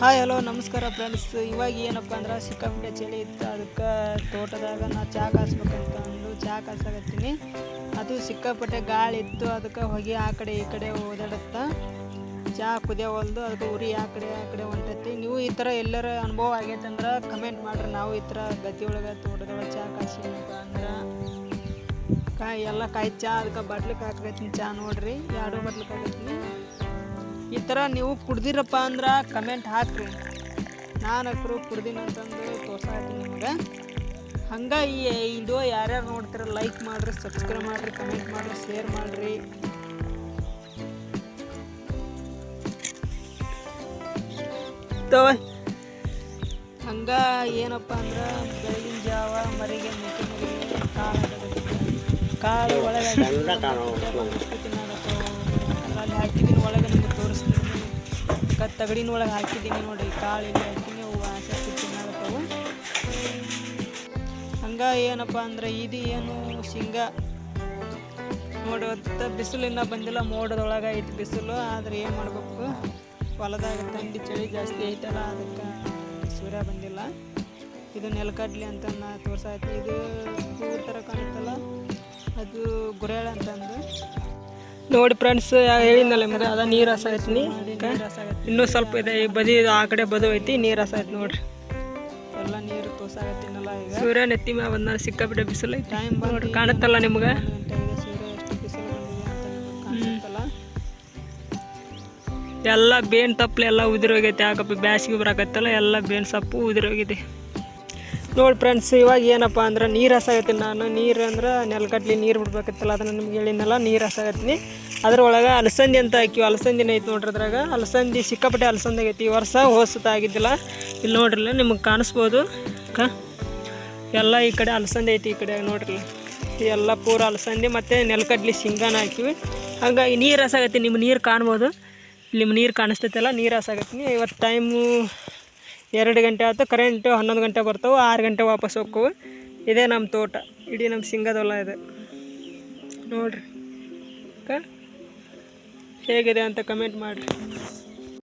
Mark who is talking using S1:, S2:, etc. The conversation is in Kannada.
S1: ಹಾಯ್ ಹಲೋ ನಮಸ್ಕಾರ ಫ್ರೆಂಡ್ಸ್. ಇವಾಗ ಏನಪ್ಪ ಅಂದ್ರೆ ಸಿಕ್ಕಾಪಟ್ಟೆ ಚಳಿ ಇತ್ತು, ಅದಕ್ಕೆ ತೋಟದಾಗ ನಾ ಚಹಾ ಕಾಸ್ಬೇಕಂತ ಅಂದು ಚಹಾ ಕಾಸಾಕತ್ತೀನಿ. ಅದು ಸಿಕ್ಕಾಪಟ್ಟೆ ಗಾಳಿ ಇತ್ತು, ಅದಕ್ಕೆ ಹೊಗೆ ಆ ಕಡೆ ಈ ಕಡೆ ಓದಾಡುತ್ತ ಚಹಾ ಕುದಿಯವಲ್ದು. ಅದಕ್ಕೆ ಉರಿ ಆ ಕಡೆ ಹೊಂಟೈತಿ. ನೀವು ಈ ಥರ ಎಲ್ಲರ ಅನುಭವ ಆಗೈತೆ ಅಂದ್ರೆ ಕಮೆಂಟ್ ಮಾಡಿರಿ. ನಾವು ಈ ಥರ ಗದ್ದೆ ಒಳಗೆ ತೋಟದೊಳಗೆ ಚಹಾ ಕಾಸಿನಪ್ಪ ಅಂದ್ರೆ ಕಾಯಿ ಚಹಾ ಅದಕ್ಕೆ ಬಾಟ್ಲಿಗೆ ಹಾಕೈತೀನಿ. ಚಹಾ ನೋಡಿರಿ, 2 ಬಾಟ್ಲಿಗೆ ಹಾಕೈತೀನಿ. ಈ ಥರ ನೀವು ಕುಡ್ದಿರಪ್ಪ ಅಂದ್ರೆ ಕಮೆಂಟ್ ಹಾಕ್ರಿ. ನಾನು ಅಕ್ರು ಕುಡ್ದೀನಿ ಅಂತಂದು ತೋರ್ಸಾಕತ್ತೀನಿ ನಿಮ್ಗೆ. ಹಂಗೆ ಈ ವಿಡಿಯೋ ಯಾರ್ಯಾರು ನೋಡ್ತೀರ ಲೈಕ್ ಮಾಡಿರಿ, ಸಬ್ಸ್ಕ್ರೈಬ್ ಮಾಡಿರಿ, ಕಮೆಂಟ್ ಮಾಡಿರಿ, ಶೇರ್ ಮಾಡಿರಿ. ಹಂಗೆ ಏನಪ್ಪ ಅಂದ್ರೆ ಬೆಳಗಿನ ಜಾವ ಮರಿಗೆ ಕಾಳು ಒಳಗೆ ಅಲ್ಲಿ ಹಾಕಿದ್ದೀನಿ, ಒಳಗೆ ನಿಮ್ಗೆ ತೋರಿಸ್ತೀನಿ. ತಗಡಿನ ಒಳಗೆ ಹಾಕಿದ್ದೀನಿ ನೋಡಿರಿ, ಕಾಳು ಇಲ್ಲಿ ಹಾಕಿದ್ದೀನಿ, ಅವು ಆಸಕ್ತಿ ತಿನ್ನಾಗತ್ತವು. ಹಂಗೆ ಏನಪ್ಪ ಅಂದ್ರೆ ಇದು ಏನು ಶೇಂಗಾ ನೋಡಿ. ಹೊತ್ತು ಬಿಸಿಲು ಇನ್ನೂ ಬಂದಿಲ್ಲ, ಮೋಡದೊಳಗೆ ಐತಿ ಬಿಸಿಲು. ಆದರೆ ಏನು ಮಾಡಬೇಕು, ಹೊಲದಾಗ ಥಂಡಿ ಚಳಿ ಜಾಸ್ತಿ ಐತಲ್ಲ, ಅದಕ್ಕೆ ಸೂರ್ಯ ಬಂದಿಲ್ಲ. ಇದು ನೆಲಕಡ್ಲಿ ಅಂತ ತೋರ್ಸಾಯ್ತು. ಇದು ಹೂವು ಥರ ಕಾಣುತ್ತಲ್ಲ, ಅದು ಗುರೇಳ ಅಂತಂದು ನೋಡಿ ಫ್ರೆಂಡ್ಸ್. ಹೇಳಿದ್ನಲ್ಲ ನಿಮ್ಗೆ, ಅದ ನೀರು ಹಸಾಗತ್ತೀನಿ. ಇನ್ನೂ ಸ್ವಲ್ಪ ಇದೆ, ಈ ಬದಿ ಆ ಕಡೆ ಬದು ಐತಿ, ನೀರು ಹಸಾಯ್ತು ನೋಡ್ರಿ. ಎಲ್ಲ ನೀರು ತೋರ್ಸಾಗತ್ತೀನಲ್ಲ. ಈಗ ಸೂರ್ಯ ನೆತ್ತಿ ಮ್ಯಾಗ ಬಂದ ಸಿಕ್ಕಾಬಿಟ್ಟೆ ಬಿಸಿಲು ಐತಿ. ಟೈಮ್ ನೋಡ್ರಿ, ಕಾಣುತ್ತಲ್ಲ ನಿಮ್ಗೆ. ಸೂರ್ಯ ಎಷ್ಟು ಬಿಸಿಲು ಬಂದಿದೆ ಅಂತ ಕಾಣಿಸುತ್ತಲ್ಲ. ಎಲ್ಲ ಬೇನ್ ತಪ್ಪಲೆ ಎಲ್ಲ ಉದಿರೋಗೈತೆ. ಯಾಕಪ್ಪ ಬ್ಯಾಸಿಗೆ ಬರಾಕತ್ತಲ್ಲ, ಎಲ್ಲ ಬೇನ್ ಸೊಪ್ಪು ಉದಿರೋಗಿದೆ ನೋಡಿ ಫ್ರೆಂಡ್ಸ್. ಇವಾಗ ಏನಪ್ಪ ಅಂದ್ರೆ ನೀರು ಹಸಾಗತ್ತೀನಿ ನಾನು. ನೀರು ಅಂದ್ರೆ ನೆಲಗಡ್ಲಿ ನೀರು ಬಿಡ್ಬೇಕತ್ತಲ್ಲ, ಅದನ್ನು ನಿಮ್ಗೆ ಹೇಳಿದ್ನಲ್ಲ, ನೀರು ಹಸಾಗತ್ತೀನಿ. ಅದ್ರೊಳಗೆ ಅಲಸಂದಿ ಅಂತ ಹಾಕಿವಿ. ಅಲಸಂದಿನ ಐತಿ ನೋಡ್ರಿ. ಅದ್ರಾಗ ಅಲಸಂದಿ ಸಿಕ್ಕಾಪಟ್ಟೆ ಅಲಸಂದಿ ಆಗೈತಿ. ಈ ವರ್ಷ ಹೋಸುತ್ತ ಆಗಿದ್ದಿಲ್ಲ. ಇಲ್ಲಿ ನೋಡ್ರಿಲ್ಲ, ನಿಮಗೆ ಕಾಣಿಸ್ಬೋದು. ಎಲ್ಲ ಈ ಕಡೆ ಅಲಸಂದಿ ಐತಿ, ಈ ಕಡೆ ನೋಡ್ರಿ. ಎಲ್ಲ ಪೂರ ಅಲಸಂದಿ ಮತ್ತು ನೆಲಗಡ್ಲಿ ಶೇಂಗಾನ ಹಾಕಿವಿ. ಹಾಗಾಗಿ ನೀರು ಹಸಾಗತ್ತೀನಿ. ನಿಮ್ಮ ನೀರು ಕಾಣ್ಬೋದು, ನಿಮ್ಮ ನೀರು ಕಾಣಿಸ್ತೈತಲ್ಲ, ನೀರು ಹಸಾಗತ್ತೀನಿ. ಇವತ್ತು ಟೈಮು 2 ಗಂಟೆ ಆಯ್ತು. ಕರೆಂಟು 11 ಗಂಟೆ ಬರ್ತಾವೆ, 6 ಗಂಟೆ ವಾಪಸ್ ಹೋಗ್ತವೆ. ಇದೇ ನಮ್ಮ ತೋಟ, ಇಡೀ ನಮ್ಮ ಶೇಂಗಾದ ಹೊಲ ಇದೆ ನೋಡ್ರಿ. ಹೇಗಿದೆ ಅಂತ ಕಮೆಂಟ್ ಮಾಡಿರಿ.